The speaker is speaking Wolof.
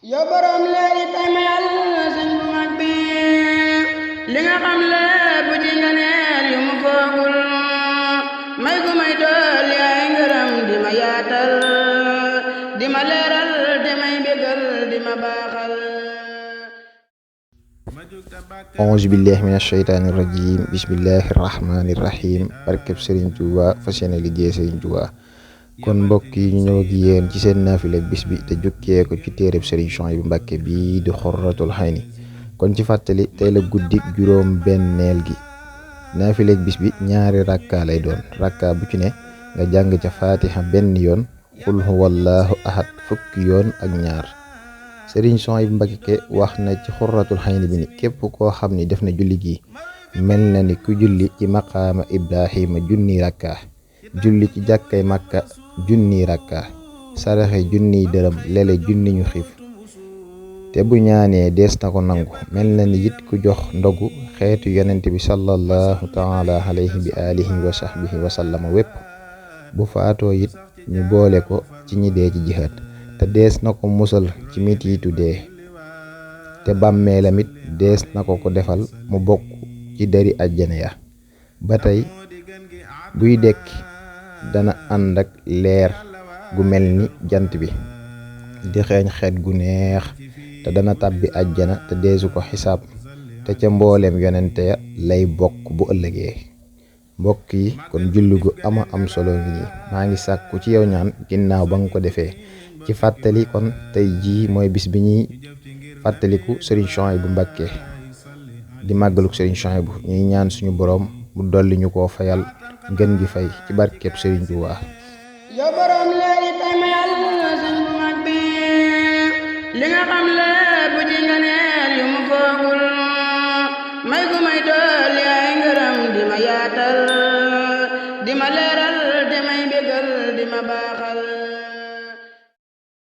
yow borom leeri tay ma yàlla sëñ bu mag bi li nga xam lépp ci nga neel yu mu foogul may gu may dool yaay ngërëm di ma yaatal di ma leeral di may bégal di ma baaxal. auzu billahi min asheytaani rajim bismillahi rahmaani rahim barkeb Sëriñ Tuuba fas yéene liggéey Sëriñ Tuuba. kon mbokk yi ñu ñëw ak yéen ci seen naafile bis bi te jukkee ko ci téereb Sëriñ Souhaïbou Mbacké bii di Xurratul Hayni. kon ci fàttali tey la guddik juróom benneel gi. naafileeg bis bi ñaari rakka lay doon, rakka bu ci ne nga jàng ca fatiha benn yoon, qul huwallahu ahad fukki yoon ak ñaar. Sëriñ Souhaïbou Mbacké wax na ci Xurratul Hayni bi ni képp koo xam ni def na julli gi mel na ni ku julli ci maqaama Ibrahima junni rakka, julli ci jàkkay Makka junni rakka, saraxe junniy dërëm, lele junni ñu xiif. te bu ñaanee dees na ko nangu, mel na ni it ku jox ndogu xeetu yonent bi sallallahu taala alayhi bi alihi wa sahbihi wa sallama wépp. bu faatoo it ñu boole ko ci ñi dee ci jihaad, te dees na ko musal ci mitiitu dee, te bàmmeelamit dees na ko defal mu bokk ci dari àjjana ya. ba tey buy dekki dana ànd ak leer gu mel ni jant bi, di xeeñ xeet gu neex, te dana tàbbi àjjana te deesu ko xisaab, te ca mbooleem yonente ya lay bokk bu ëllëgee. mbokk yi kon julli gu ama am solo ngi nii, maa ngi sàkku ci yow ñaan ginnaaw ba nga ko defee. ci fàttali kon tey jii mooy bis bi ñuy fàttaliku Sëriñ Souhaïbou Mbacké di màggaluk Sëriñ Souhaïbou. ñuy ñaan suñu boroom mu dolli ñu koo fayal ngën gi fay ci barkeb Sëriñ Tuubaa. yow borom leeri tay ma yàlla sëñ bu mag bi li nga xam lépp ci nga neel yu mu foogul may gu may dool yaay ngërëm di ma yaatal di ma leeral di may bégal di ma baaxal.